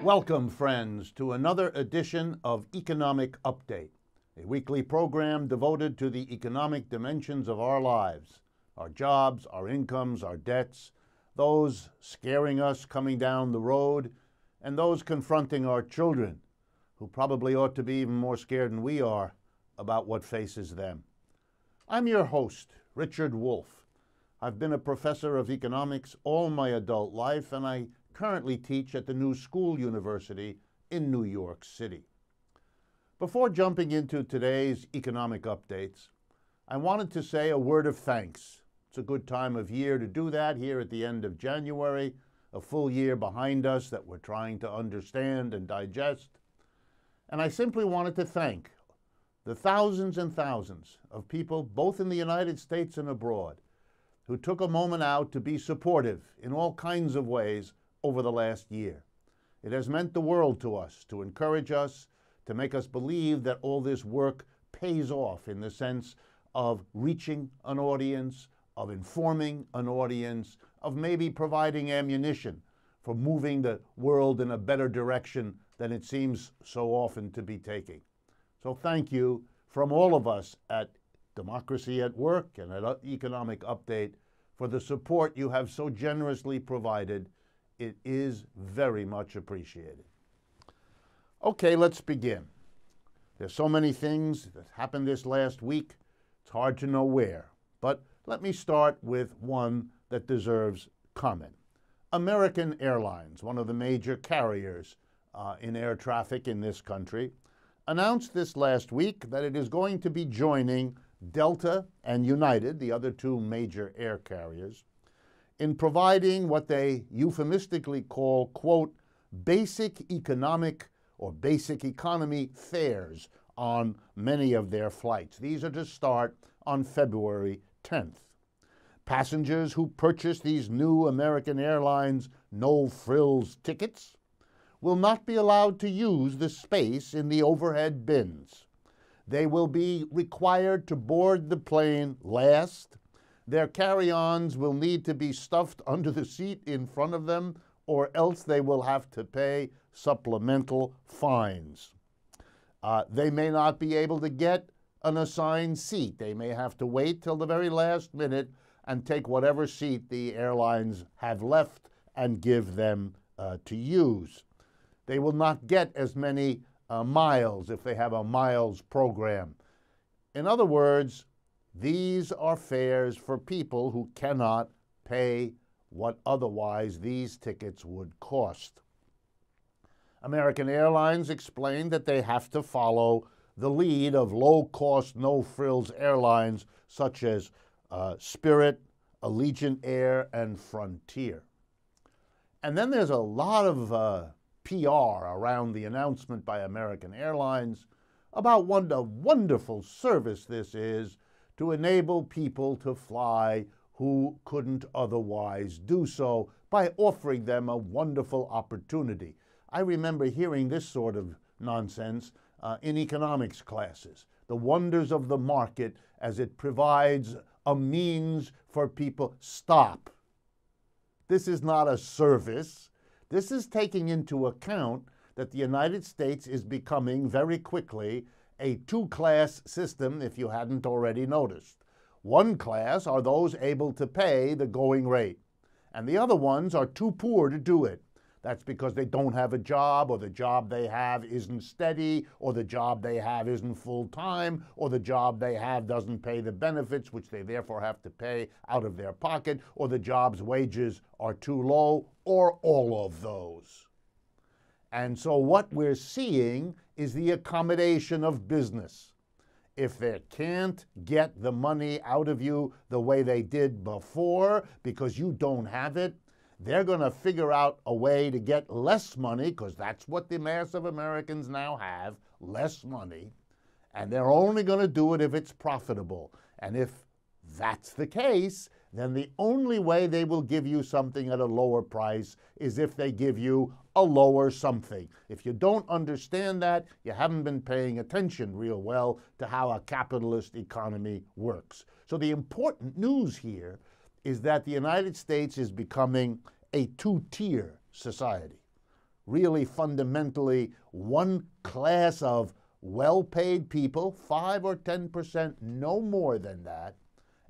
Welcome, friends, to another edition of Economic Update, a weekly program devoted to the economic dimensions of our lives, our jobs, our incomes, our debts, those scaring us coming down the road, and those confronting our children, who probably ought to be even more scared than we are about what faces them. I'm your host, Richard Wolff. I've been a professor of economics all my adult life, and I currently teach at the New School University in New York City. Before jumping into today's economic updates, I wanted to say a word of thanks. It's a good time of year to do that here at the end of January, a full year behind us that we're trying to understand and digest. And I simply wanted to thank the thousands and thousands of people, both in the United States and abroad, who took a moment out to be supportive in all kinds of ways over the last year. It has meant the world to us, to encourage us, to make us believe that all this work pays off in the sense of reaching an audience, of informing an audience, of maybe providing ammunition for moving the world in a better direction than it seems so often to be taking. So thank you from all of us at Democracy at Work and at Economic Update for the support you have so generously provided. It is very much appreciated. Okay, let's begin. There's so many things that happened this last week, it's hard to know where. But let me start with one that deserves comment. American Airlines, one of the major carriers in air traffic in this country, announced this last week that it is going to be joining Delta and United, the other two major air carriers, in providing what they euphemistically call, quote, basic economic or basic economy fares on many of their flights. These are to start on February 10th. Passengers who purchase these new American Airlines no-frills tickets will not be allowed to use the space in the overhead bins. They will be required to board the plane last. Their carry-ons will need to be stuffed under the seat in front of them, or else they will have to pay supplemental fines. They may not be able to get an assigned seat. They may have to wait till the very last minute and take whatever seat the airlines have left and give them to use. They will not get as many miles if they have a miles program. In other words, these are fares for people who cannot pay what otherwise these tickets would cost. American Airlines explained that they have to follow the lead of low-cost, no-frills airlines such as Spirit, Allegiant Air, and Frontier. And then there's a lot of PR around the announcement by American Airlines about what a wonderful service this is to enable people to fly who couldn't otherwise do so by offering them a wonderful opportunity. I remember hearing this sort of nonsense in economics classes, the wonders of the market as it provides a means for people. Stop. This is not a service. This is taking into account that the United States is becoming very quickly a two-class system, if you hadn't already noticed. One class are those able to pay the going rate, and the other ones are too poor to do it. That's because they don't have a job, or the job they have isn't steady, or the job they have isn't full-time, or the job they have doesn't pay the benefits, which they therefore have to pay out of their pocket, or the job's wages are too low, or all of those. And so what we're seeing is the accommodation of business. If they can't get the money out of you the way they did before because you don't have it, they're going to figure out a way to get less money, because that's what the mass of Americans now have, less money, and they're only going to do it if it's profitable. And if that's the case, then the only way they will give you something at a lower price is if they give you a lower something. If you don't understand that, you haven't been paying attention real well to how a capitalist economy works. So the important news here is that the United States is becoming a two-tier society. really fundamentally one class of well-paid people, 5 or 10%, no more than that,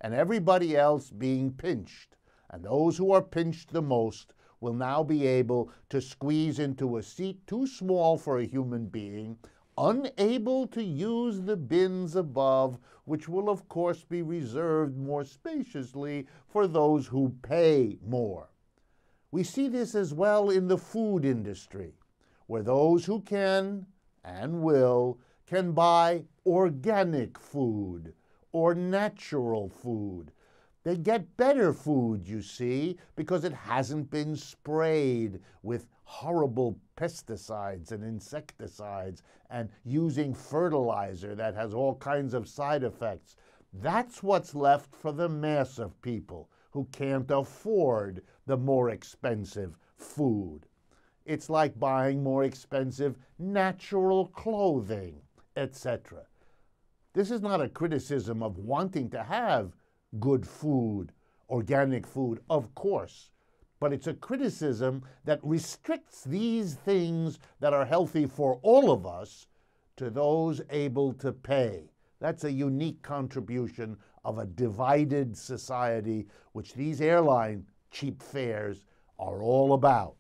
and everybody else being pinched. And those who are pinched the most will now be able to squeeze into a seat too small for a human being, unable to use the bins above, which will of course be reserved more spaciously for those who pay more. We see this as well in the food industry, where those who can and will can buy organic food or natural food. They get better food, you see, because it hasn't been sprayed with horrible pesticides and insecticides and using fertilizer that has all kinds of side effects. That's what's left for the mass of people who can't afford the more expensive food. It's like buying more expensive natural clothing, etc. This is not a criticism of wanting to have good food, organic food, of course, but it's a criticism that restricts these things that are healthy for all of us to those able to pay. That's a unique contribution of a divided society, which these airline cheap fares are all about.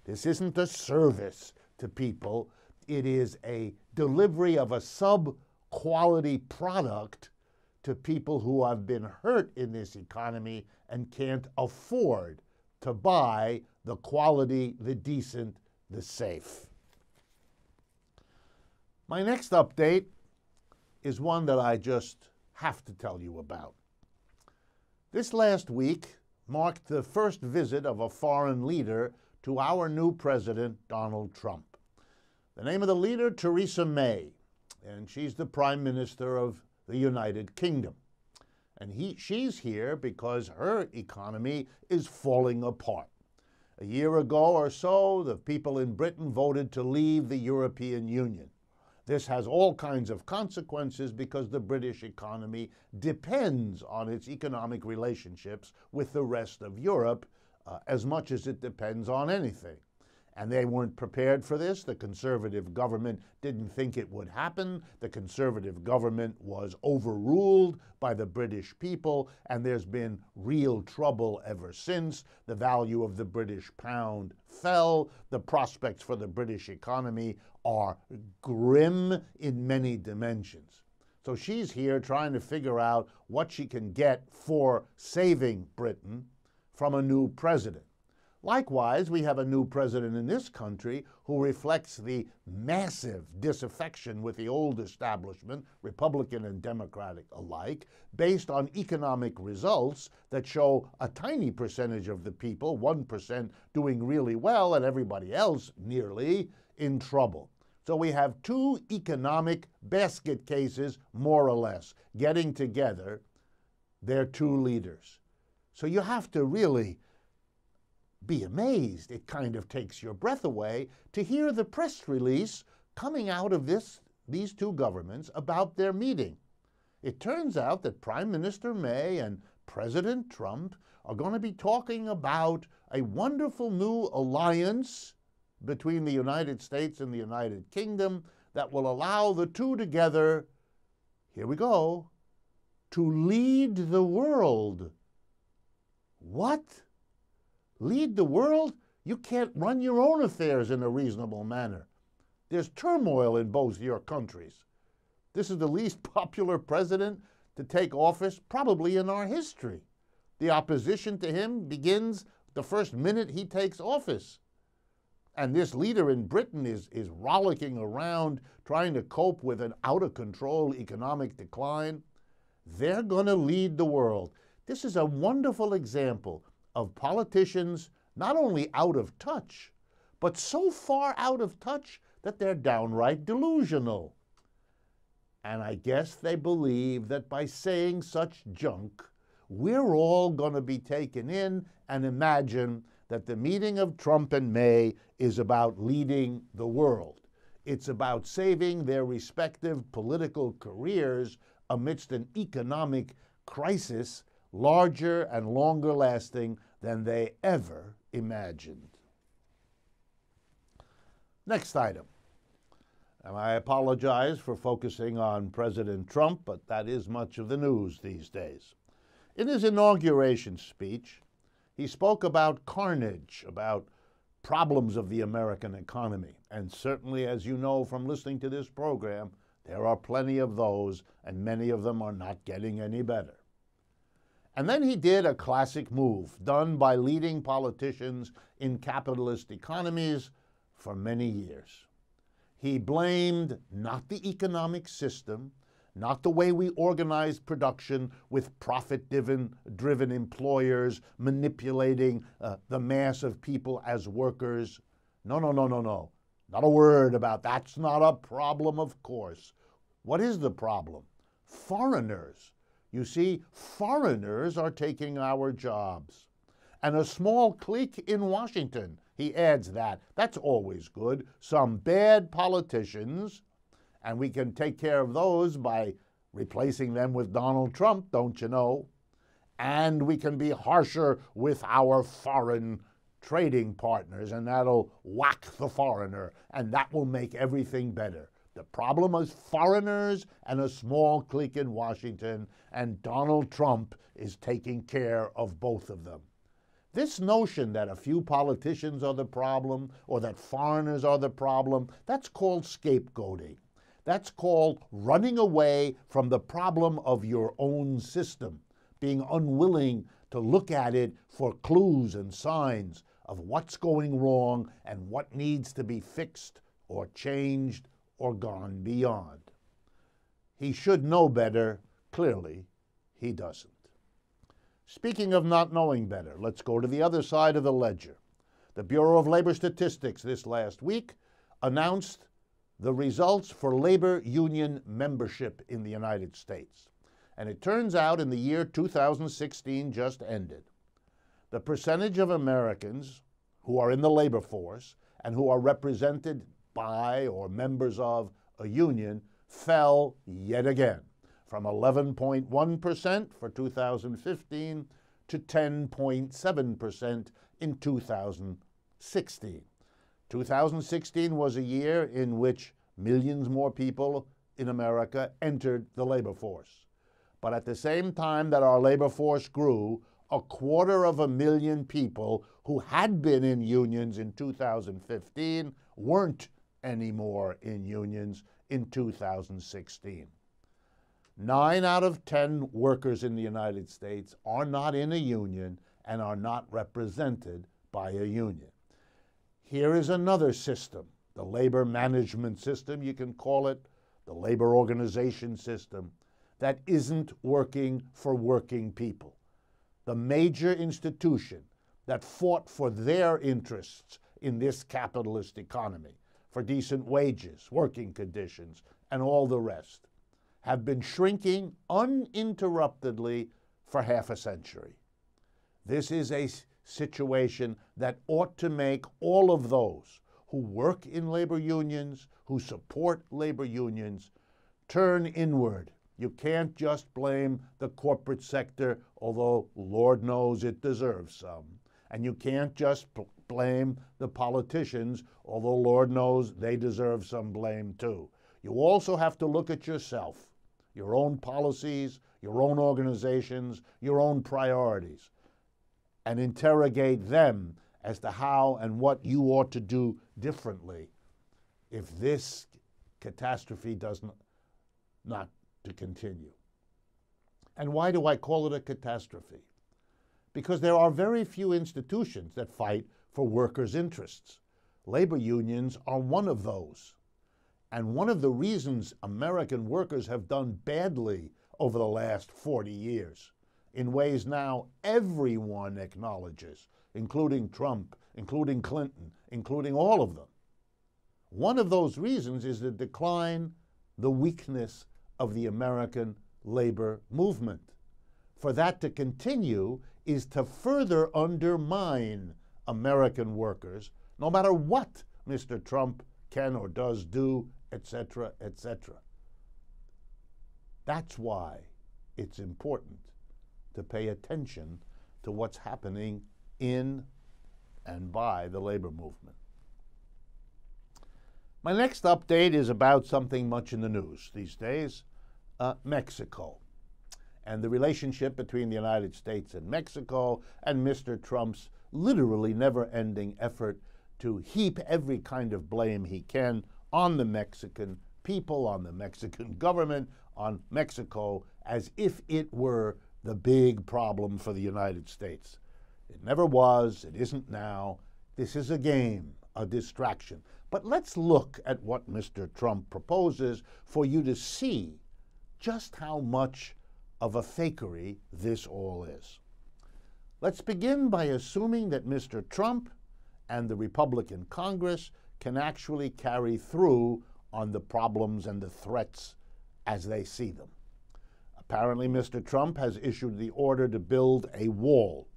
This isn't a service to people. It is a delivery of a sub-quality product to people who have been hurt in this economy and can't afford to buy the quality, the decent, the safe. My next update is one that I just have to tell you about. This last week marked the first visit of a foreign leader to our new president, Donald Trump. The name of the leader, Theresa May, and she's the Prime Minister of the United Kingdom. And she's here because her economy is falling apart. A year ago or so, the people in Britain voted to leave the European Union. This has all kinds of consequences because the British economy depends on its economic relationships with the rest of Europe as much as it depends on anything. And they weren't prepared for this. The Conservative government didn't think it would happen. The Conservative government was overruled by the British people, and there's been real trouble ever since. The value of the British pound fell. The prospects for the British economy are grim in many dimensions. So she's here trying to figure out what she can get for saving Britain from a new president. Likewise, we have a new president in this country who reflects the massive disaffection with the old establishment, Republican and Democratic alike, based on economic results that show a tiny percentage of the people, 1%, doing really well and everybody else nearly in trouble. So we have two economic basket cases, more or less, getting together their two leaders. So you have to really be amazed. It kind of takes your breath away to hear the press release coming out of these two governments about their meeting. It turns out that Prime Minister May and President Trump are going to be talking about a wonderful new alliance between the United States and the United Kingdom that will allow the two together, here we go, to lead the world. What? Lead the world? You can't run your own affairs in a reasonable manner. There's turmoil in both your countries. This is the least popular president to take office probably in our history. The opposition to him begins the first minute he takes office. And this leader in Britain is rollicking around trying to cope with an out-of-control economic decline. They're going to lead the world. This is a wonderful example of politicians not only out of touch, but so far out of touch that they're downright delusional. And I guess they believe that by saying such junk, we're all going to be taken in and imagine that the meeting of Trump and May is about leading the world. It's about saving their respective political careers amidst an economic crisis larger and longer lasting than they ever imagined. Next item. And I apologize for focusing on President Trump, but that is much of the news these days. In his inauguration speech, he spoke about carnage, about problems of the American economy. And certainly, as you know from listening to this program, there are plenty of those, and many of them are not getting any better. And then he did a classic move done by leading politicians in capitalist economies for many years. He blamed not the economic system, not the way we organize production with profit-driven employers manipulating the mass of people as workers. No. Not a word about that's not a problem, of course. What is the problem? Foreigners. You see, foreigners are taking our jobs. And a small clique in Washington, he adds that. That's always good. Some bad politicians, and we can take care of those by replacing them with Donald Trump, don't you know? And we can be harsher with our foreign trading partners, and that'll whack the foreigner, and that will make everything better. The problem is foreigners and a small clique in Washington, and Donald Trump is taking care of both of them. This notion that a few politicians are the problem or that foreigners are the problem, that's called scapegoating. That's called running away from the problem of your own system, being unwilling to look at it for clues and signs of what's going wrong and what needs to be fixed or changed or gone beyond. He should know better. Clearly, he doesn't. Speaking of not knowing better, let's go to the other side of the ledger. The Bureau of Labor Statistics this last week announced the results for labor union membership in the United States. And it turns out in the year 2016 just ended, the percentage of Americans who are in the labor force and who are represented by or members of a union fell yet again, from 11.1% for 2015 to 10.7% in 2016. 2016 was a year in which millions more people in America entered the labor force. But at the same time that our labor force grew, 250,000 people who had been in unions in 2015 weren't anymore in unions in 2016. 9 out of 10 workers in the United States are not in a union and are not represented by a union. Here is another system, the labor management system, you can call it, the labor organization system, that isn't working for working people. The major institution that fought for their interests in this capitalist economy, for decent wages, working conditions, and all the rest, have been shrinking uninterruptedly for half a century. This is a situation that ought to make all of those who work in labor unions, who support labor unions, turn inward. You can't just blame the corporate sector, although Lord knows it deserves some. And you can't just blame the politicians, although Lord knows they deserve some blame too. You also have to look at yourself, your own policies, your own organizations, your own priorities, and interrogate them as to how and what you ought to do differently if this catastrophe does not to continue. And why do I call it a catastrophe? Because there are very few institutions that fight for workers' interests. Labor unions are one of those. And one of the reasons American workers have done badly over the last 40 years, in ways now everyone acknowledges, including Trump, including Clinton, including all of them. One of those reasons is the decline, the weakness of the American labor movement. For that to continue is to further undermine American workers, no matter what Mr. Trump can or does do, etc., etc. That's why it's important to pay attention to what's happening in and by the labor movement. My next update is about something much in the news these days, Mexico, and the relationship between the United States and Mexico, and Mr. Trump's literally never-ending effort to heap every kind of blame he can on the Mexican people, on the Mexican government, on Mexico, as if it were the big problem for the United States. It never was, it isn't now. This is a game, a distraction. But let's look at what Mr. Trump proposes for you to see just how much of a fakery this all is. Let's begin by assuming that Mr. Trump and the Republican Congress can actually carry through on the problems and the threats as they see them. Apparently, Mr. Trump has issued the order to build a wall.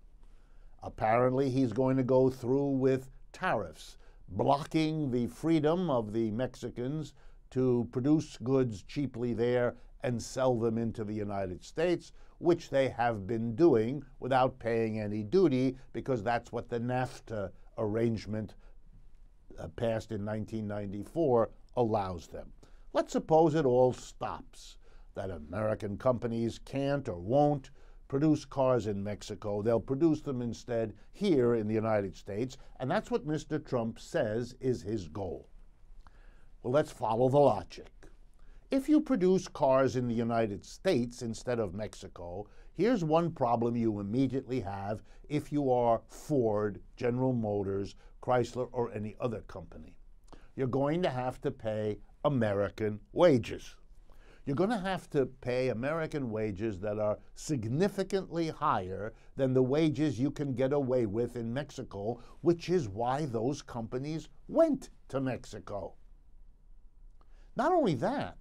Apparently, he's going to go through with tariffs, blocking the freedom of the Mexicans to produce goods cheaply there and sell them into the United States, which they have been doing without paying any duty, because that's what the NAFTA arrangement passed in 1994 allows them. Let's suppose it all stops, that American companies can't or won't produce cars in Mexico. They'll produce them instead here in the United States, and that's what Mr. Trump says is his goal. Well, let's follow the logic. If you produce cars in the United States instead of Mexico, here's one problem you immediately have if you are Ford, General Motors, Chrysler, or any other company. You're going to have to pay American wages. You're going to have to pay American wages that are significantly higher than the wages you can get away with in Mexico, which is why those companies went to Mexico. Not only that,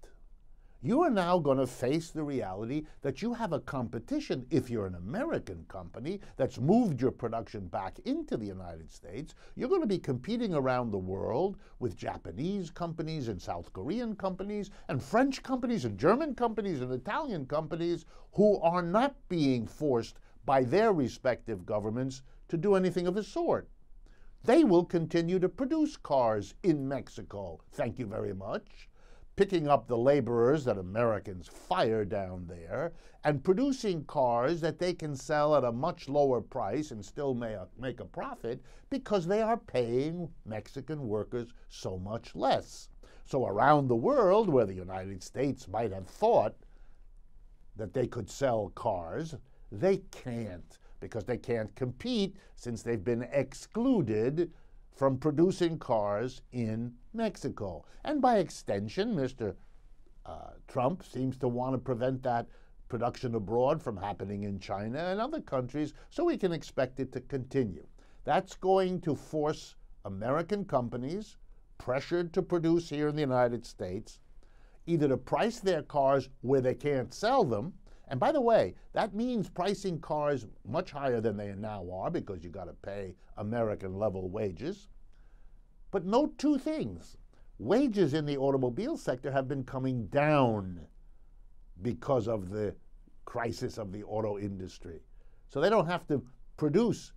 you are now going to face the reality that you have a competition, if you're an American company that's moved your production back into the United States. You're going to be competing around the world with Japanese companies and South Korean companies and French companies and German companies and Italian companies who are not being forced by their respective governments to do anything of the sort. They will continue to produce cars in Mexico, thank you very much, picking up the laborers that Americans fire down there and producing cars that they can sell at a much lower price and still make a profit because they are paying Mexican workers so much less. So around the world, where the United States might have thought that they could sell cars, they can't, because they can't compete since they've been excluded from producing cars in Mexico. And by extension, Mr. Trump seems to want to prevent that production abroad from happening in China and other countries, so we can expect it to continue. That's going to force American companies, pressured to produce here in the United States, either to price their cars where they can't sell them. And by the way, that means pricing cars much higher than they now are, because you've got to pay American level wages. But note two things. Wages in the automobile sector have been coming down because of the crisis of the auto industry. So they don't have to produce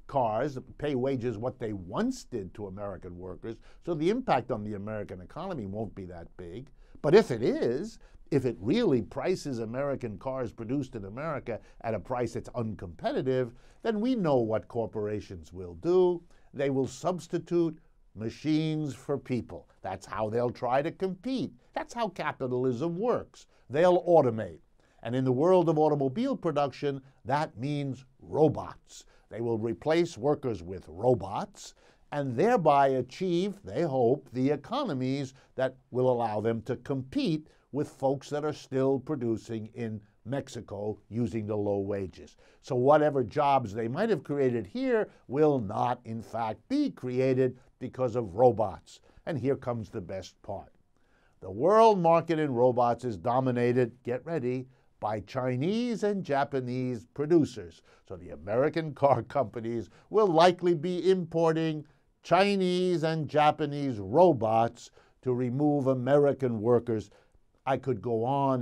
cars, pay wages what they once did to American workers. So the impact on the American economy won't be that big. But if it is, if it really prices American cars produced in America at a price that's uncompetitive, then we know what corporations will do. They will substitute machines for people. That's how they'll try to compete. That's how capitalism works. They'll automate. And in the world of automobile production, that means robots. They will replace workers with robots and thereby achieve, they hope, the economies that will allow them to compete with folks that are still producing in Mexico using the low wages. So whatever jobs they might have created here will not, in fact, be created because of robots. And here comes the best part. The world market in robots is dominated, get ready, by Chinese and Japanese producers. So the American car companies will likely be importing Chinese and Japanese robots to remove American workers. I could go on,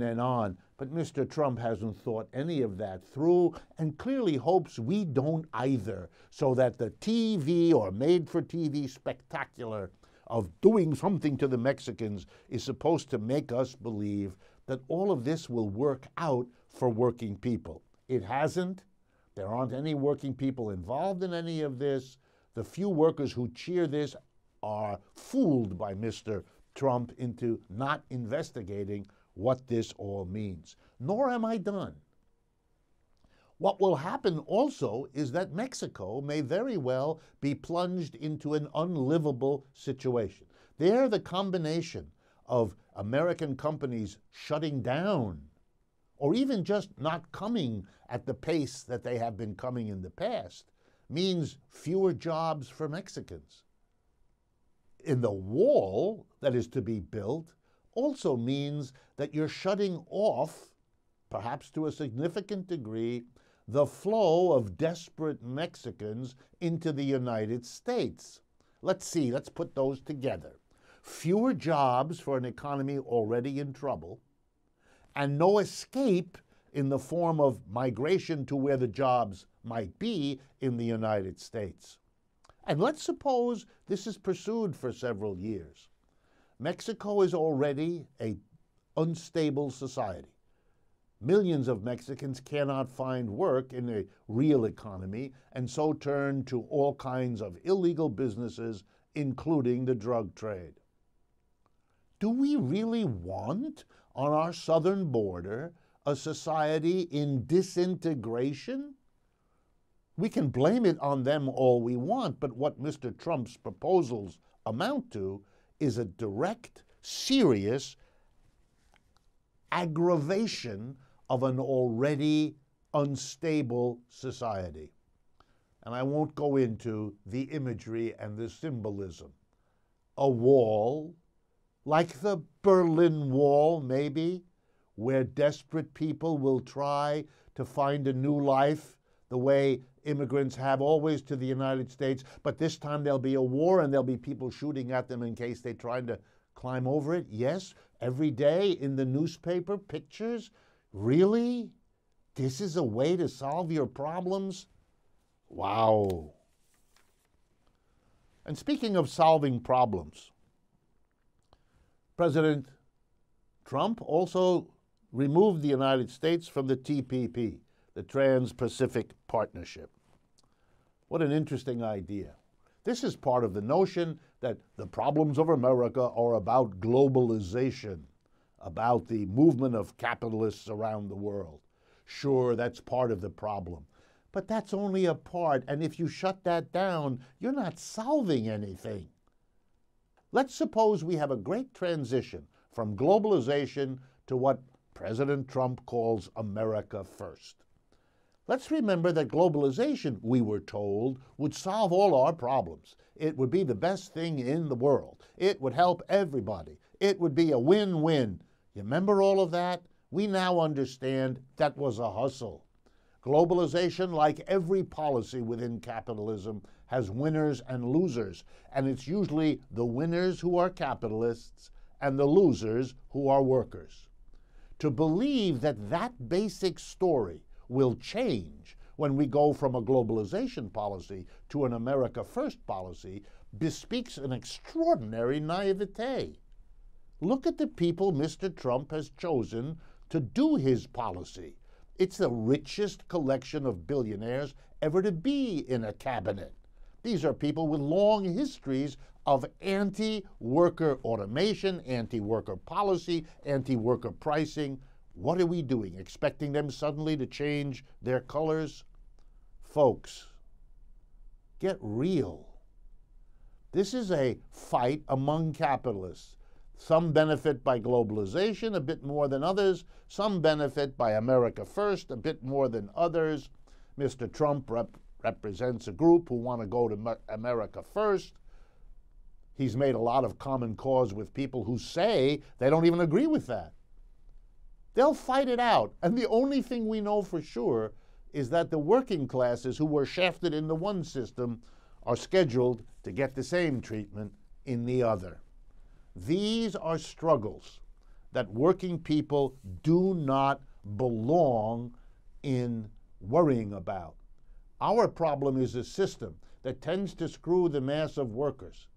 but Mr. Trump hasn't thought any of that through and clearly hopes we don't either, so that the TV or made-for-TV spectacular of doing something to the Mexicans is supposed to make us believe that all of this will work out for working people. It hasn't. There aren't any working people involved in any of this. The few workers who cheer this are fooled by Mr. Trump into not investigating what this all means. Nor am I done. What will happen also is that Mexico may very well be plunged into an unlivable situation. There, the combination of American companies shutting down or even just not coming at the pace that they have been coming in the past means fewer jobs for Mexicans. In the wall that is to be built also means that you're shutting off, perhaps to a significant degree, the flow of desperate Mexicans into the United States. Let's put those together. Fewer jobs for an economy already in trouble, and no escape in the form of migration to where the jobs might be in the United States. And let's suppose this is pursued for several years. Mexico is already an unstable society. Millions of Mexicans cannot find work in a real economy and so turn to all kinds of illegal businesses, including the drug trade. Do we really want on our southern border a society in disintegration? We can blame it on them all we want, but what Mr. Trump's proposals amount to is a direct, serious aggravation of an already unstable society. And I won't go into the imagery and the symbolism. A wall, like the Berlin Wall, maybe, where desperate people will try to find a new life the way immigrants have always to the United States, but this time there'll be a war and there'll be people shooting at them in case they try to climb over it. Yes, every day in the newspaper, pictures. Really? This is a way to solve your problems? Wow. And speaking of solving problems, President Trump also removed the United States from the TPP, the Trans-Pacific Partnership. What an interesting idea. This is part of the notion that the problems of America are about globalization, about the movement of capitalists around the world. Sure, that's part of the problem, but that's only a part, and if you shut that down, you're not solving anything. Let's suppose we have a great transition from globalization to what President Trump calls America First. Let's remember that globalization, we were told, would solve all our problems. It would be the best thing in the world. It would help everybody. It would be a win-win. You remember all of that? We now understand that was a hustle. Globalization, like every policy within capitalism, has winners and losers, and it's usually the winners who are capitalists and the losers who are workers. To believe that that basic story will change when we go from a globalization policy to an America First policy bespeaks an extraordinary naivete. Look at the people Mr. Trump has chosen to do his policy. It's the richest collection of billionaires ever to be in a cabinet. These are people with long histories of anti-worker automation, anti-worker policy, anti-worker pricing. What are we doing? Expecting them suddenly to change their colors? Folks, get real. This is a fight among capitalists. Some benefit by globalization a bit more than others. Some benefit by America First a bit more than others. Mr. Trump represents a group who want to go to America First. He's made a lot of common cause with people who say they don't even agree with that. They'll fight it out. And the only thing we know for sure is that the working classes who were shafted in the one system are scheduled to get the same treatment in the other. These are struggles that working people do not belong in worrying about. Our problem is a system that tends to screw the mass of workers.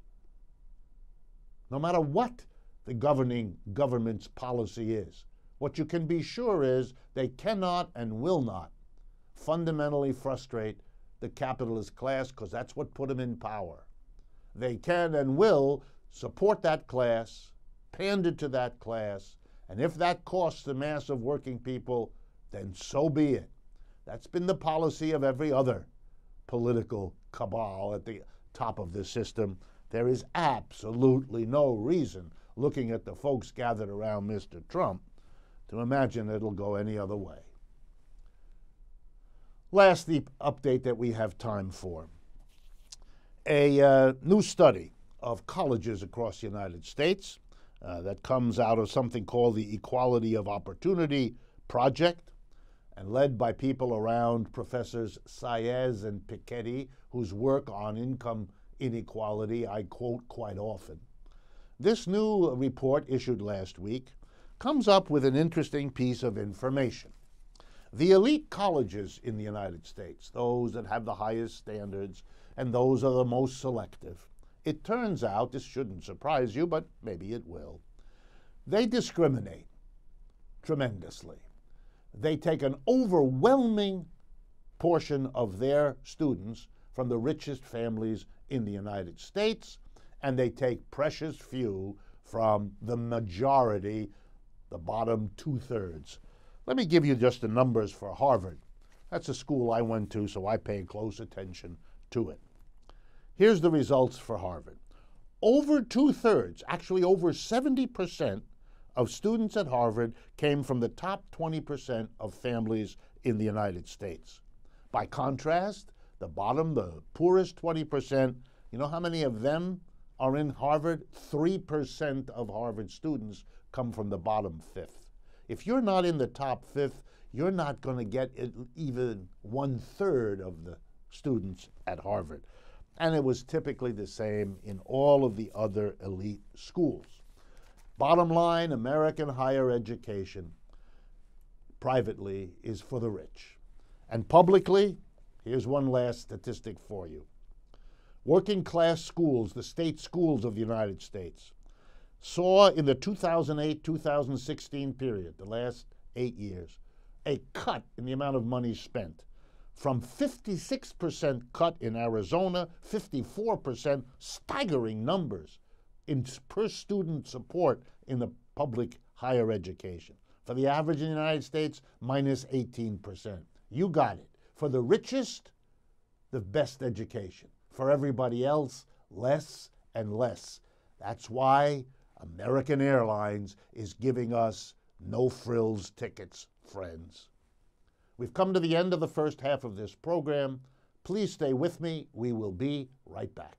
no matter what the governing government's policy is. What you can be sure is they cannot and will not fundamentally frustrate the capitalist class, because that's what put them in power. They can and will support that class, pander to that class, and if that costs the mass of working people, then so be it. That's been the policy of every other political cabal at the top of the system. There is absolutely no reason, looking at the folks gathered around Mr. Trump, to imagine it'll go any other way. Last, the update that we have time for. A new study of colleges across the United States that comes out of something called the Equality of Opportunity Project, and led by people around Professors Saez and Piketty, whose work on income inequality I quote quite often. This new report, issued last week, comes up with an interesting piece of information. The elite colleges in the United States, those that have the highest standards and those are the most selective, it turns out, this shouldn't surprise you, but maybe it will, they discriminate tremendously. They take an overwhelming portion of their students from the richest families in the United States, and they take precious few from the majority, the bottom two-thirds. Let me give you just the numbers for Harvard. That's a school I went to, so I pay close attention to it. Here's the results for Harvard. Over two-thirds, actually over 70%, of students at Harvard came from the top 20% of families in the United States. By contrast, the bottom, the poorest 20%, you know how many of them are in Harvard? 3% of Harvard students come from the bottom fifth. If you're not in the top fifth, you're not going to get even 1/3 of the students at Harvard. And it was typically the same in all of the other elite schools. Bottom line, American higher education, privately, is for the rich. And publicly, here's one last statistic for you. Working class schools, the state schools of the United States, saw in the 2008-2016 period, the last 8 years, a cut in the amount of money spent. From 56% cut in Arizona, 54%, staggering numbers, in per student support in the public higher education. For the average in the United States, minus 18%. You got it. For the richest, the best education. For everybody else, less and less. That's why American Airlines is giving us no-frills tickets, friends. We've come to the end of the first half of this program. Please stay with me. We will be right back.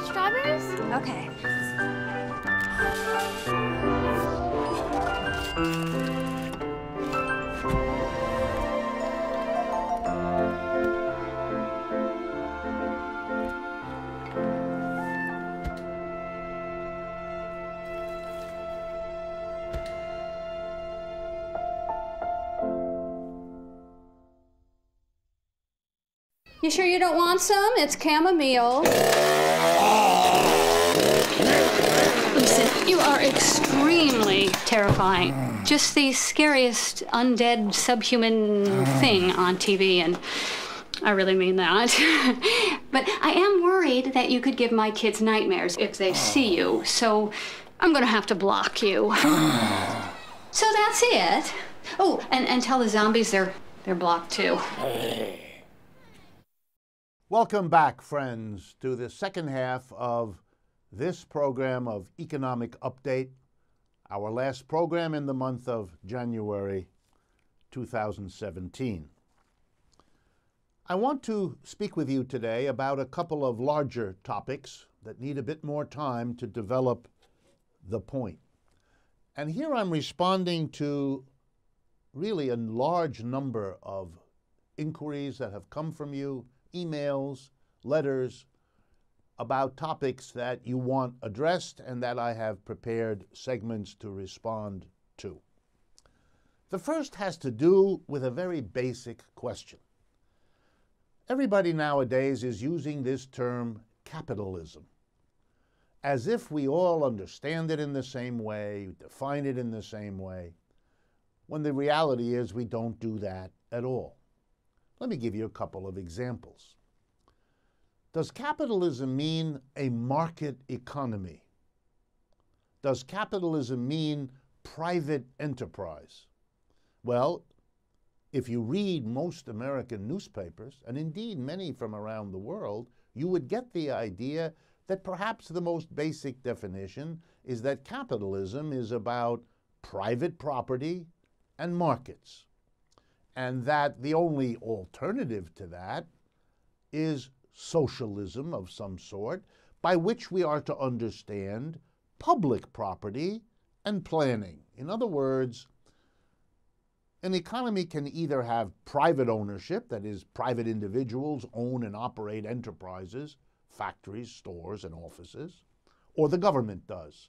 Strawberries? Okay. You sure you don't want some? It's chamomile. Listen, you are extremely terrifying. Just the scariest undead subhuman thing on TV, and I really mean that. But I am worried that you could give my kids nightmares if they see you, so I'm gonna have to block you. So that's it. Oh, and tell the zombies they're blocked too. Welcome back, friends, to the second half of this program of Economic Update, our last program in the month of January 2017. I want to speak with you today about a couple of larger topics that need a bit more time to develop the point. And here I'm responding to really a large number of inquiries that have come from you, emails, letters, about topics that you want addressed and that I have prepared segments to respond to. The first has to do with a very basic question. Everybody nowadays is using this term capitalism as if we all understand it in the same way, define it in the same way, when the reality is we don't do that at all. Let me give you a couple of examples. Does capitalism mean a market economy? Does capitalism mean private enterprise? Well, if you read most American newspapers, and indeed many from around the world, you would get the idea that perhaps the most basic definition is that capitalism is about private property and markets, and that the only alternative to that is socialism of some sort, by which we are to understand public property and planning. In other words, an economy can either have private ownership, that is, private individuals own and operate enterprises, factories, stores, and offices, or the government does.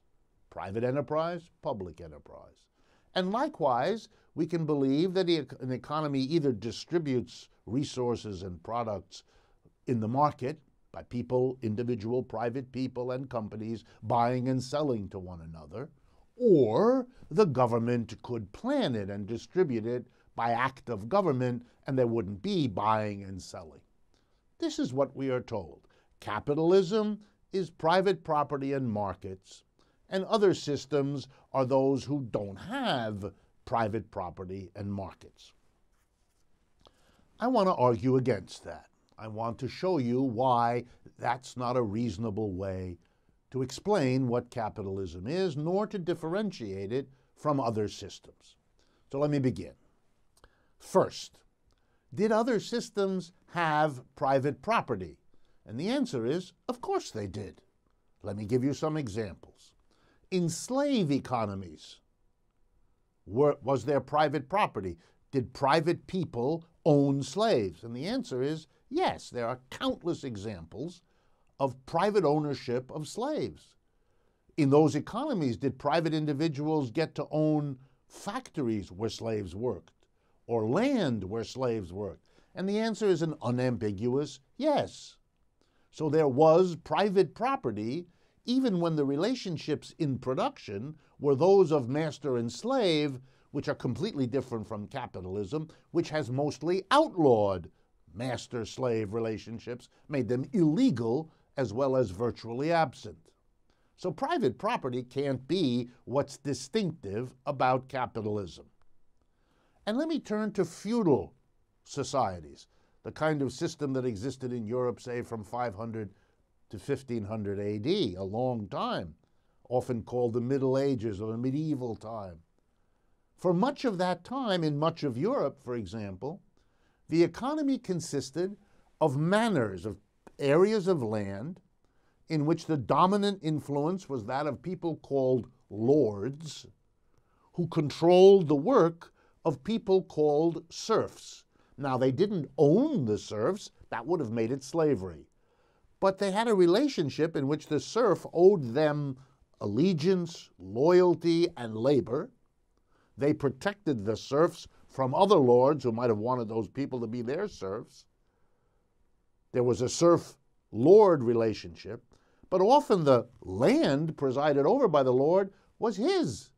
Private enterprise, public enterprise. And likewise, we can believe that an economy either distributes resources and products in the market by people, individual private people and companies buying and selling to one another, or the government could plan it and distribute it by act of government, and there wouldn't be buying and selling. This is what we are told. Capitalism is private property and markets, and other systems are those who don't have private property and markets. I want to argue against that. I want to show you why that's not a reasonable way to explain what capitalism is, nor to differentiate it from other systems. So let me begin. First, did other systems have private property? And the answer is, of course they did. Let me give you some examples. In slave economies, was there private property? Did private people own slaves? And the answer is, yes, there are countless examples of private ownership of slaves. In those economies, did private individuals get to own factories where slaves worked, or land where slaves worked? And the answer is an unambiguous yes. So there was private property even when the relationships in production were those of master and slave, which are completely different from capitalism, which has mostly outlawed master-slave relationships, made them illegal as well as virtually absent. So private property can't be what's distinctive about capitalism. And let me turn to feudal societies, the kind of system that existed in Europe, say, from 500 to 1500 AD, a long time, often called the Middle Ages or the medieval time. For much of that time, in much of Europe, for example, the economy consisted of manors, of areas of land in which the dominant influence was that of people called lords, who controlled the work of people called serfs. Now, they didn't own the serfs. That would have made it slavery. But they had a relationship in which the serf owed them allegiance, loyalty, and labor. They protected the serfs from other lords who might have wanted those people to be their serfs. There was a serf-lord relationship, but often the land presided over by the lord was his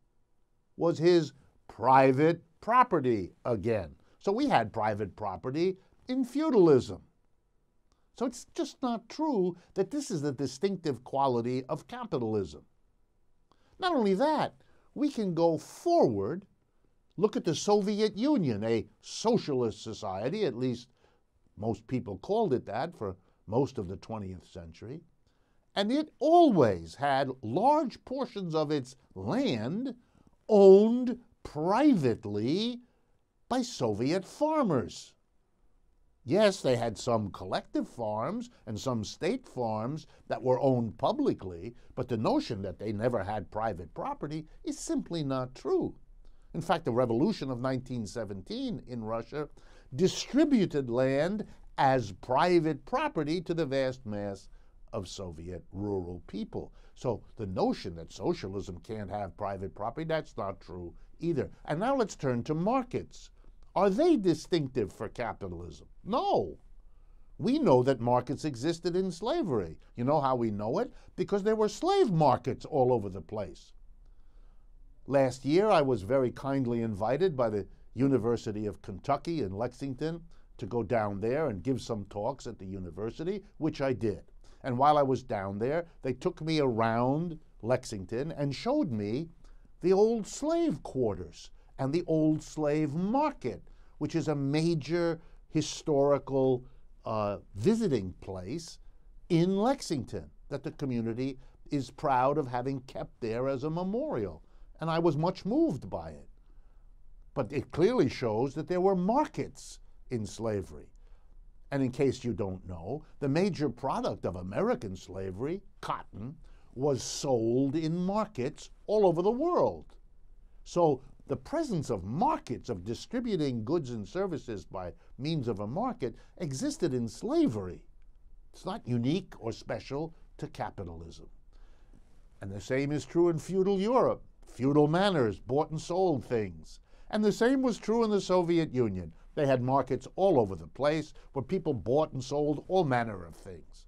private property again. So we had private property in feudalism. So it's just not true that this is the distinctive quality of capitalism. Not only that, we can go forward, look at the Soviet Union, a socialist society, at least most people called it that for most of the 20th century, and it always had large portions of its land owned privately by Soviet farmers. Yes, they had some collective farms and some state farms that were owned publicly, but the notion that they never had private property is simply not true. In fact, the revolution of 1917 in Russia distributed land as private property to the vast mass of Soviet rural people. So the notion that socialism can't have private property, that's not true either. And now let's turn to markets. Are they distinctive for capitalism? No. We know that markets existed in slavery. You know how we know it? Because there were slave markets all over the place. Last year, I was very kindly invited by the University of Kentucky in Lexington to go down there and give some talks at the university, which I did. And while I was down there, they took me around Lexington and showed me the old slave quarters and the old slave market, which is a major historical visiting place in Lexington that the community is proud of having kept there as a memorial. And I was much moved by it. But it clearly shows that there were markets in slavery. And in case you don't know, the major product of American slavery, cotton, was sold in markets all over the world. So the presence of markets, of distributing goods and services by means of a market, existed in slavery. It's not unique or special to capitalism. And the same is true in feudal Europe. Feudal manors bought and sold things. And the same was true in the Soviet Union. They had markets all over the place where people bought and sold all manner of things.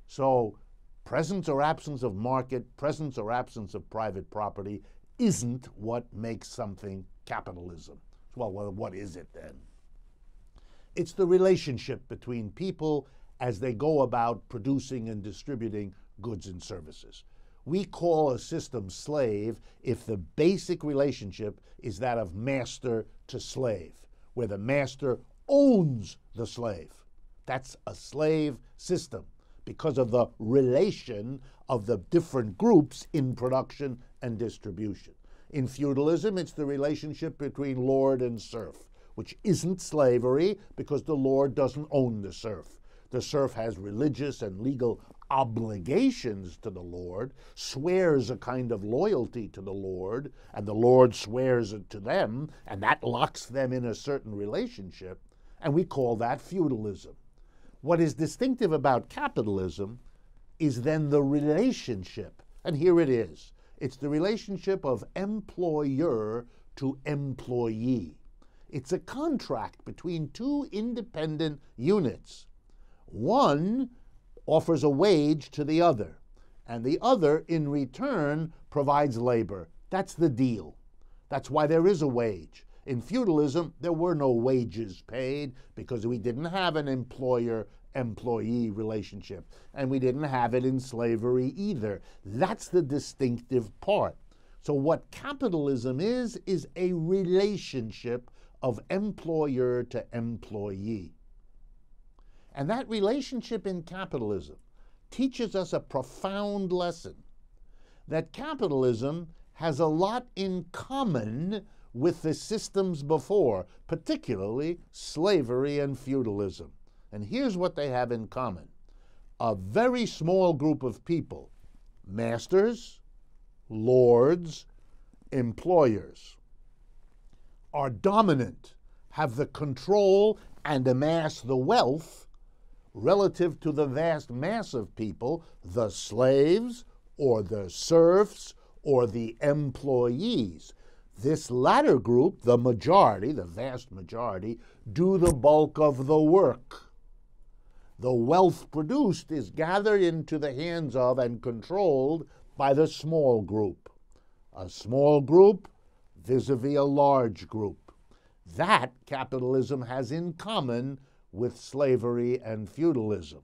So presence or absence of market, presence or absence of private property isn't what makes something capitalism. Well, what is it then? It's the relationship between people as they go about producing and distributing goods and services. We call a system slave if the basic relationship is that of master to slave, where the master owns the slave. That's a slave system because of the relation of the different groups in production and distribution. In feudalism, it's the relationship between lord and serf, which isn't slavery because the lord doesn't own the serf. The serf has religious and legal obligations to the lord, swears a kind of loyalty to the lord, and the lord swears it to them, and that locks them in a certain relationship, and we call that feudalism. What is distinctive about capitalism is then the relationship, and here it is. It's the relationship of employer to employee. It's a contract between two independent units. One offers a wage to the other, and the other, in return, provides labor. That's the deal. That's why there is a wage. In feudalism, there were no wages paid because we didn't have an employer-employee relationship, and we didn't have it in slavery either. That's the distinctive part. So what capitalism is a relationship of employer to employee. And that relationship in capitalism teaches us a profound lesson, that capitalism has a lot in common with the systems before, particularly slavery and feudalism. And here's what they have in common. A very small group of people, masters, lords, employers, are dominant, have the control and amass the wealth relative to the vast mass of people, the slaves or the serfs or the employees. This latter group, the majority, the vast majority, do the bulk of the work. The wealth produced is gathered into the hands of and controlled by the small group. A small group vis-a-vis a large group. That capitalism has in common with slavery and feudalism.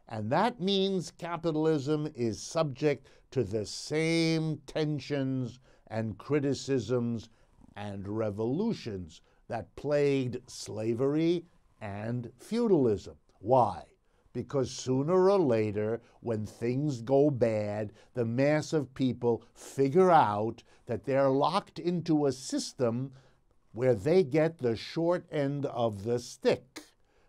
And that means capitalism is subject to the same tensions and criticisms and revolutions that plagued slavery and feudalism. Why? Because sooner or later, when things go bad, the mass of people figure out that they're locked into a system where they get the short end of the stick.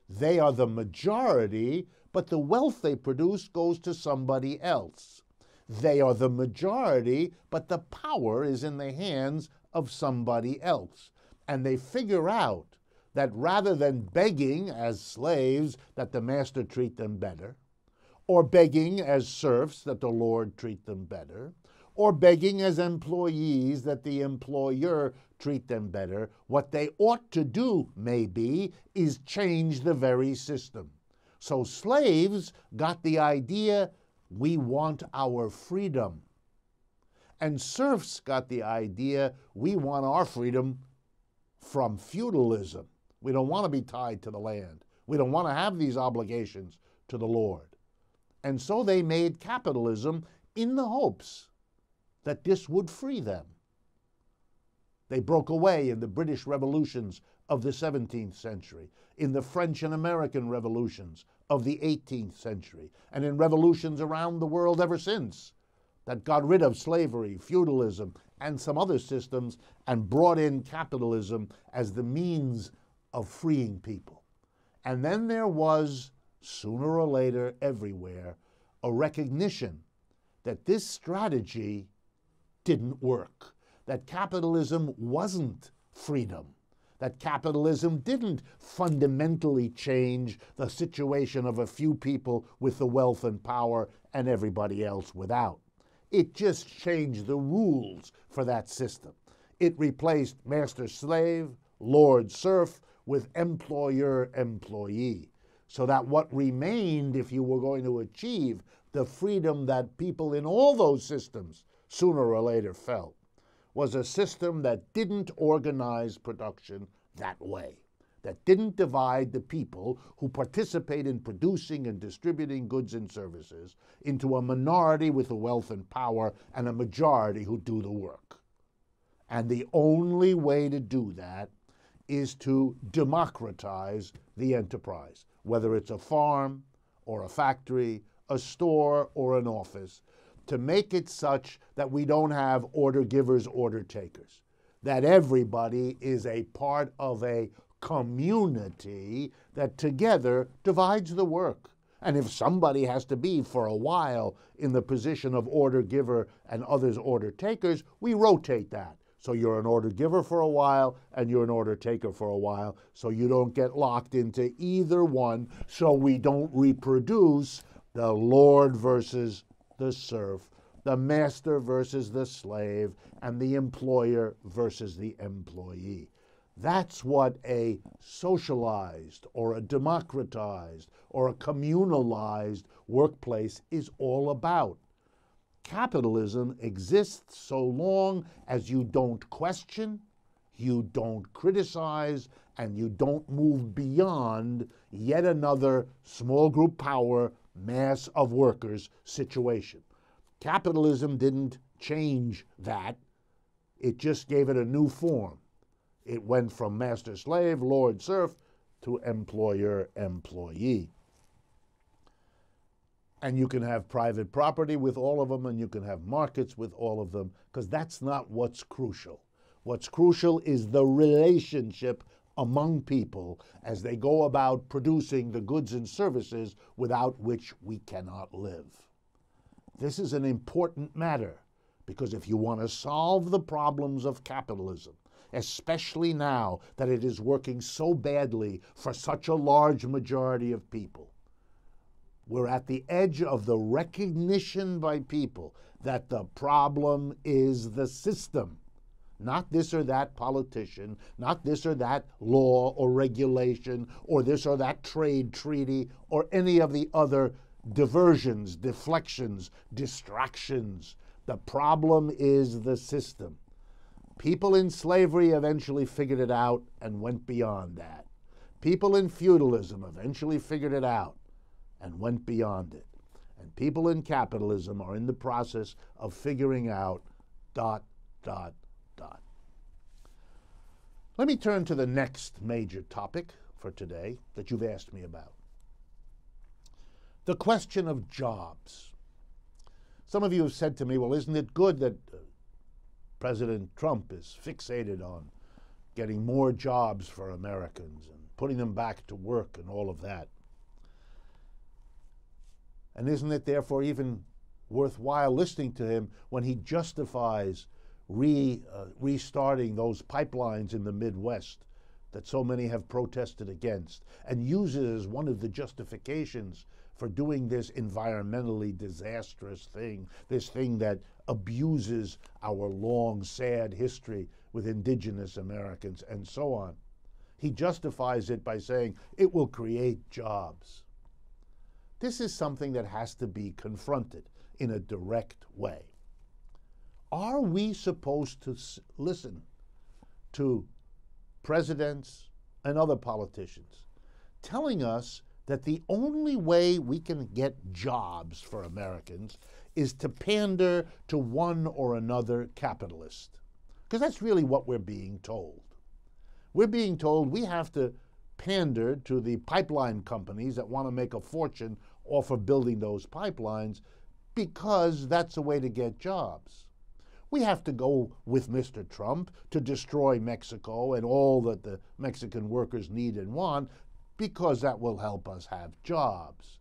They are the majority, but the wealth they produce goes to somebody else. They are the majority, but the power is in the hands of somebody else. And they figure out that rather than begging as slaves that the master treat them better, or begging as serfs that the Lord treat them better, or begging as employees that the employer treat them better, what they ought to do, maybe, is change the very system. So slaves got the idea, we want our freedom. And serfs got the idea, we want our freedom from feudalism. We don't want to be tied to the land. We don't want to have these obligations to the Lord. And so they made capitalism in the hopes that this would free them. They broke away in the British revolutions of the 17th century, in the French and American revolutions of the 18th century, and in revolutions around the world ever since that got rid of slavery, feudalism, and some other systems and brought in capitalism as the means of freeing people. And then there was, sooner or later, everywhere, a recognition that this strategy didn't work, that capitalism wasn't freedom, that capitalism didn't fundamentally change the situation of a few people with the wealth and power and everybody else without. It just changed the rules for that system. It replaced master-slave, lord-serf with employer-employee, so that what remained, if you were going to achieve the freedom that people in all those systems sooner or later felt, was a system that didn't organize production that way, that didn't divide the people who participate in producing and distributing goods and services into a minority with the wealth and power and a majority who do the work. And the only way to do that is to democratize the enterprise, whether it's a farm or a factory, a store or an office, to make it such that we don't have order givers, order takers, that everybody is a part of a community that together divides the work. And if somebody has to be for a while in the position of order giver and others order takers, we rotate that. So you're an order giver for a while and you're an order taker for a while, so you don't get locked into either one, so we don't reproduce the lord versus the serf, the master versus the slave, and the employer versus the employee. That's what a socialized or a democratized or a communalized workplace is all about. Capitalism exists so long as you don't question, you don't criticize, and you don't move beyond yet another small group power, mass of workers situation. Capitalism didn't change that. It just gave it a new form. It went from master-slave, lord-serf, to employer-employee. And you can have private property with all of them, and you can have markets with all of them, because that's not what's crucial. What's crucial is the relationship among people as they go about producing the goods and services without which we cannot live. This is an important matter, because if you want to solve the problems of capitalism, especially now that it is working so badly for such a large majority of people, we're at the edge of the recognition by people that the problem is the system, not this or that politician, not this or that law or regulation, or this or that trade treaty, or any of the other diversions, deflections, distractions. The problem is the system. People in slavery eventually figured it out and went beyond that. People in feudalism eventually figured it out and went beyond it. And people in capitalism are in the process of figuring out ... Let me turn to the next major topic for today that you've asked me about. The question of jobs. Some of you have said to me, well, isn't it good that President Trump is fixated on getting more jobs for Americans and putting them back to work and all of that. And isn't it therefore even worthwhile listening to him when he justifies restarting those pipelines in the Midwest that so many have protested against, and uses as one of the justifications for doing this environmentally disastrous thing, this thing that abuses our long, sad history with indigenous Americans and so on. He justifies it by saying it will create jobs. This is something that has to be confronted in a direct way. Are we supposed to listen to presidents and other politicians telling us that the only way we can get jobs for Americans is to pander to one or another capitalist? Because that's really what we're being told. We're being told we have to pander to the pipeline companies that want to make a fortune off of building those pipelines because that's a way to get jobs. We have to go with Mr. Trump to destroy Mexico and all that the Mexican workers need and want because that will help us have jobs.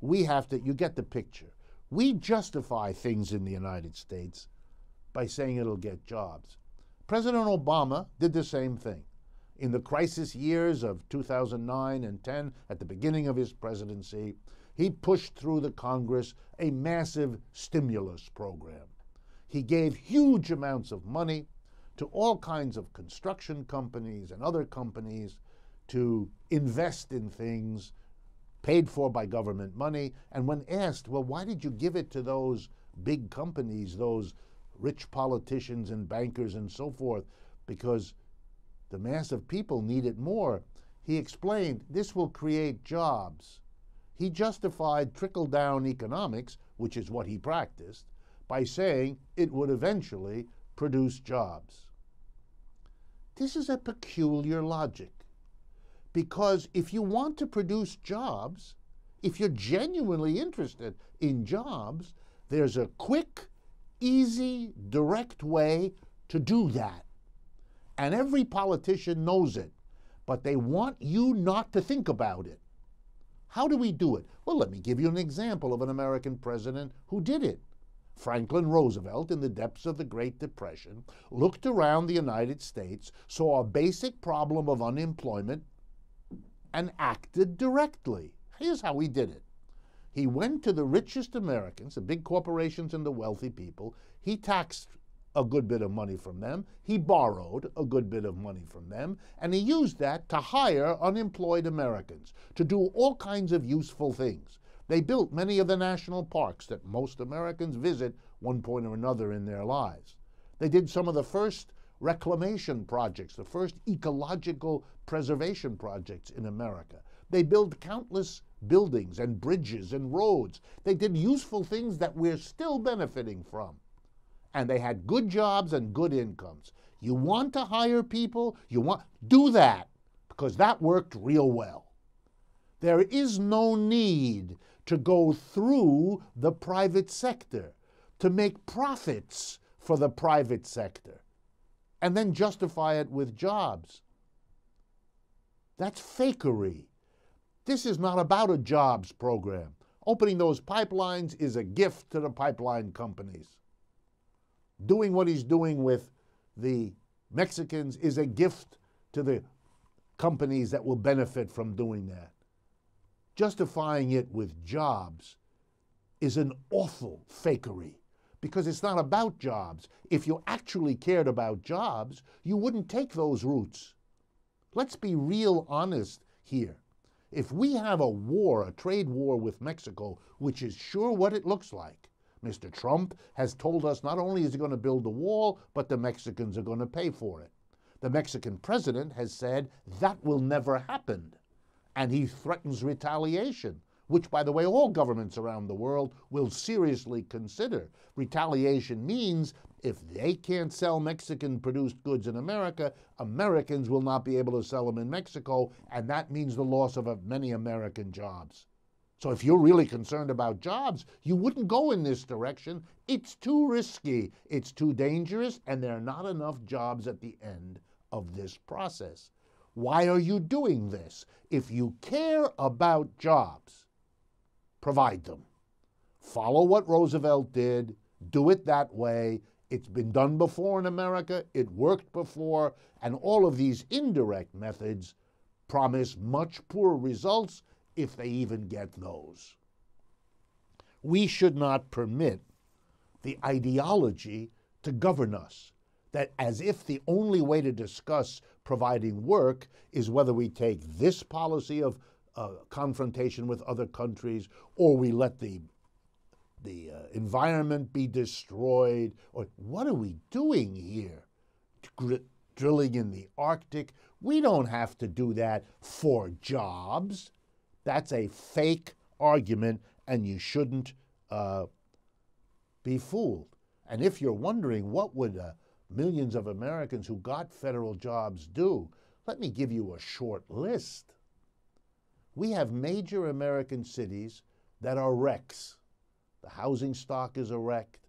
We have to, you get the picture. We justify things in the United States by saying it'll get jobs. President Obama did the same thing. In the crisis years of 2009 and 10, at the beginning of his presidency, he pushed through the Congress a massive stimulus program. He gave huge amounts of money to all kinds of construction companies and other companies to invest in things paid for by government money. And when asked, well, why did you give it to those big companies, those rich politicians and bankers and so forth? Because the mass of people need it more. He explained, this will create jobs. He justified trickle-down economics, which is what he practiced, by saying it would eventually produce jobs. This is a peculiar logic, because if you want to produce jobs, if you're genuinely interested in jobs, there's a quick, easy, direct way to do that. And every politician knows it, but they want you not to think about it. How do we do it? Well, let me give you an example of an American president who did it. Franklin Roosevelt, in the depths of the Great Depression, looked around the United States, saw a basic problem of unemployment, and acted directly. Here's how he did it. He went to the richest Americans, the big corporations and the wealthy people. He taxed a good bit of money from them. He borrowed a good bit of money from them. And he used that to hire unemployed Americans to do all kinds of useful things. They built many of the national parks that most Americans visit one point or another in their lives. They did some of the first reclamation projects, the first ecological preservation projects in America. They built countless buildings and bridges and roads. They did useful things that we're still benefiting from. And they had good jobs and good incomes. You want to hire people? Do that, because that worked real well. There is no need to go through the private sector, to make profits for the private sector, and then justify it with jobs. That's fakery. This is not about a jobs program. Opening those pipelines is a gift to the pipeline companies. Doing what he's doing with the Mexicans is a gift to the companies that will benefit from doing that. Justifying it with jobs is an awful fakery, because it's not about jobs. If you actually cared about jobs, you wouldn't take those routes. Let's be real honest here. If we have a war, a trade war with Mexico, which is sure what it looks like, Mr. Trump has told us not only is he going to build the wall, but the Mexicans are going to pay for it. The Mexican president has said that will never happen. And he threatens retaliation, which, by the way, all governments around the world will seriously consider. Retaliation means if they can't sell Mexican-produced goods in America, Americans will not be able to sell them in Mexico, and that means the loss of many American jobs. So if you're really concerned about jobs, you wouldn't go in this direction. It's too risky, it's too dangerous, and there are not enough jobs at the end of this process. Why are you doing this? If you care about jobs, provide them. Follow what Roosevelt did. Do it that way. It's been done before in America. It worked before. And all of these indirect methods promise much poorer results if they even get those. We should not permit the ideology to govern us, that as if the only way to discuss providing work is whether we take this policy of confrontation with other countries, or we let the environment be destroyed, or what are we doing here? Drilling in the Arctic? We don't have to do that for jobs. That's a fake argument, and you shouldn't be fooled. And if you're wondering what would millions of Americans who got federal jobs do, let me give you a short list. We have major American cities that are wrecks. The housing stock is a wreck.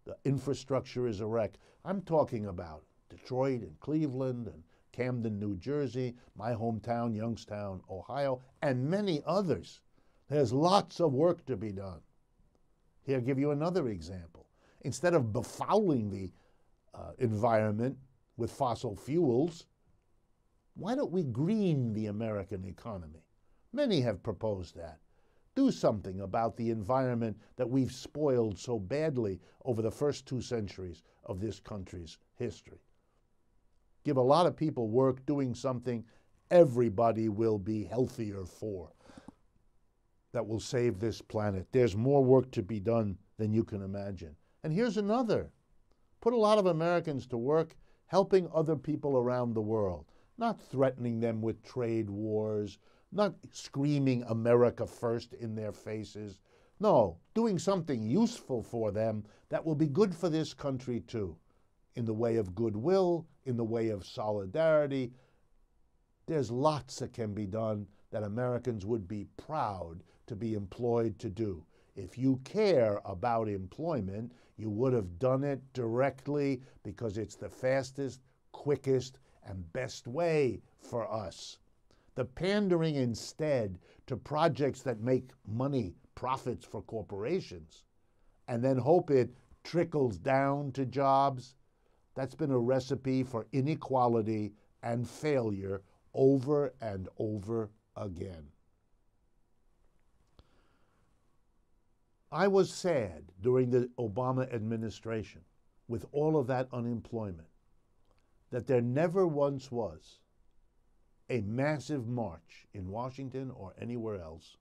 The infrastructure is a wreck. I'm talking about Detroit and Cleveland and Camden, New Jersey, my hometown, Youngstown, Ohio, and many others. There's lots of work to be done. Here, I'll give you another example. Instead of befouling the environment with fossil fuels, why don't we green the American economy? Many have proposed that. Do something about the environment that we've spoiled so badly over the first 2 centuries of this country's history. Give a lot of people work doing something everybody will be healthier for, that will save this planet. There's more work to be done than you can imagine. And here's another. Put a lot of Americans to work helping other people around the world, not threatening them with trade wars, not screaming America first in their faces. No, doing something useful for them that will be good for this country too, in the way of goodwill, in the way of solidarity. There's lots that can be done that Americans would be proud to be employed to do. If you care about employment, you would have done it directly because it's the fastest, quickest, and best way for us. The pandering instead to projects that make money, profits for corporations, and then hope it trickles down to jobs, that's been a recipe for inequality and failure over and over again. I was sad during the Obama administration, with all of that unemployment, that there never once was a massive march in Washington or anywhere else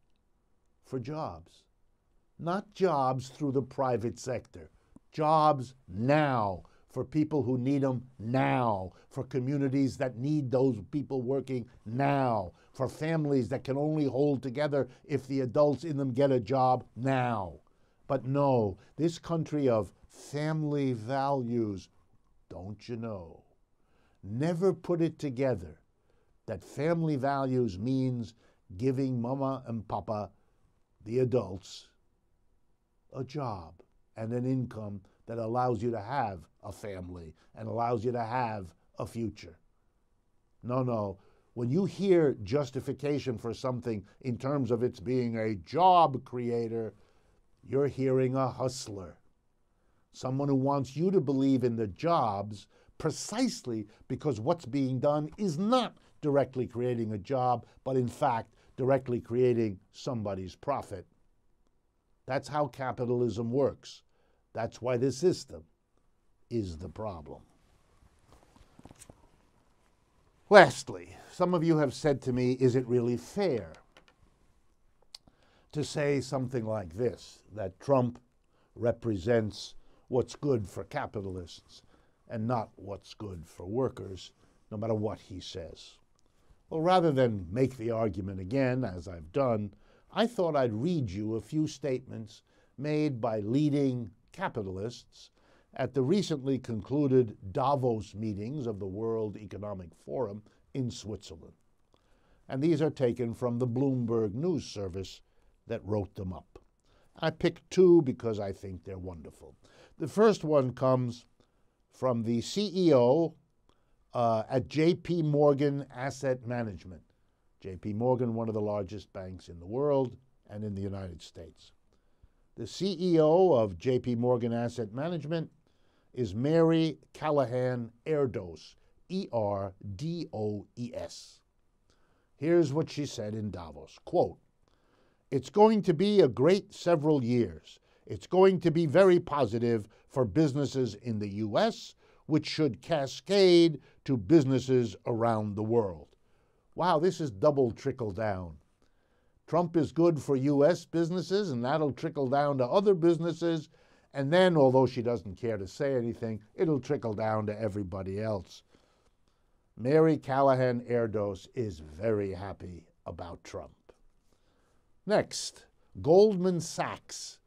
for jobs. Not jobs through the private sector, jobs now, for people who need them now, for communities that need those people working now, for families that can only hold together if the adults in them get a job now. But no, this country of family values, don't you know, never put it together that family values means giving mama and papa, the adults, a job and an income that allows you to have a family and allows you to have a future. No, no. When you hear justification for something in terms of its being a job creator, you're hearing a hustler. Someone who wants you to believe in the jobs precisely because what's being done is not directly creating a job, but in fact, directly creating somebody's profit. That's how capitalism works. That's why the system is the problem. Lastly, some of you have said to me, is it really fair to say something like this, that Trump represents what's good for capitalists and not what's good for workers, no matter what he says? Well, rather than make the argument again, as I've done, I thought I'd read you a few statements made by leading capitalists at the recently concluded Davos meetings of the World Economic Forum in Switzerland. And these are taken from the Bloomberg News Service that wrote them up. I picked two because I think they're wonderful. The first one comes from the CEO at J.P. Morgan Asset Management. J.P. Morgan, one of the largest banks in the world and in the United States. The CEO of J.P. Morgan Asset Management is Mary Callahan Erdos, E-R-D-O-E-S. Here's what she said in Davos, quote, "It's going to be a great several years. It's going to be very positive for businesses in the U.S., which should cascade to businesses around the world." Wow, this is double trickle down. Trump is good for U.S. businesses, and that'll trickle down to other businesses. And then, although she doesn't care to say anything, it'll trickle down to everybody else. Mary Callahan Erdos is very happy about Trump. Next, Goldman Sachs,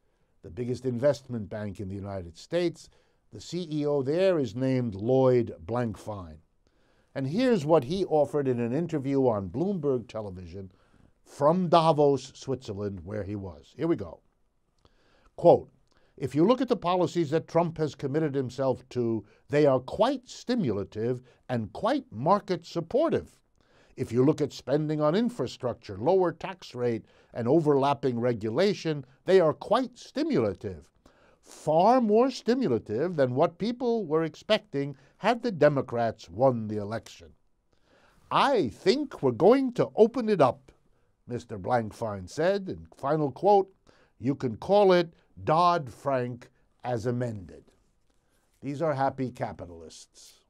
the biggest investment bank in the United States. The CEO there is named Lloyd Blankfein. And here's what he offered in an interview on Bloomberg television from Davos, Switzerland, where he was. Here we go. Quote, "If you look at the policies that Trump has committed himself to, they are quite stimulative and quite market supportive. If you look at spending on infrastructure, lower tax rate, and overlapping regulation, they are quite stimulative. Far more stimulative than what people were expecting had the Democrats won the election. I think we're going to open it up," Mr. Blankfein said. And final quote, "You can call it Dodd-Frank as amended." These are happy capitalists,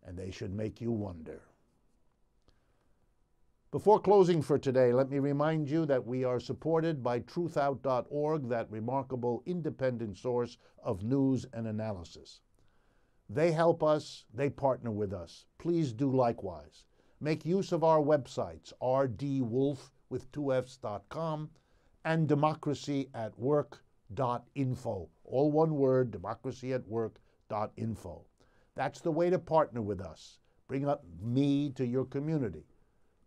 and they should make you wonder. Before closing for today, let me remind you that we are supported by truthout.org, that remarkable independent source of news and analysis. They help us, they partner with us. Please do likewise. Make use of our websites, rdwolff with 2fs.com and democracyatwork.info. All one word, democracyatwork.info. That's the way to partner with us. Bring up me to your community.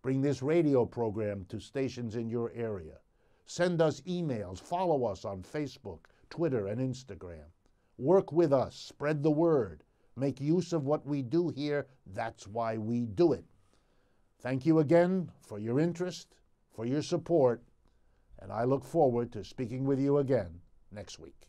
Bring this radio program to stations in your area. Send us emails. Follow us on Facebook, Twitter, and Instagram. Work with us. Spread the word. Make use of what we do here. That's why we do it. Thank you again for your interest, for your support, and I look forward to speaking with you again next week.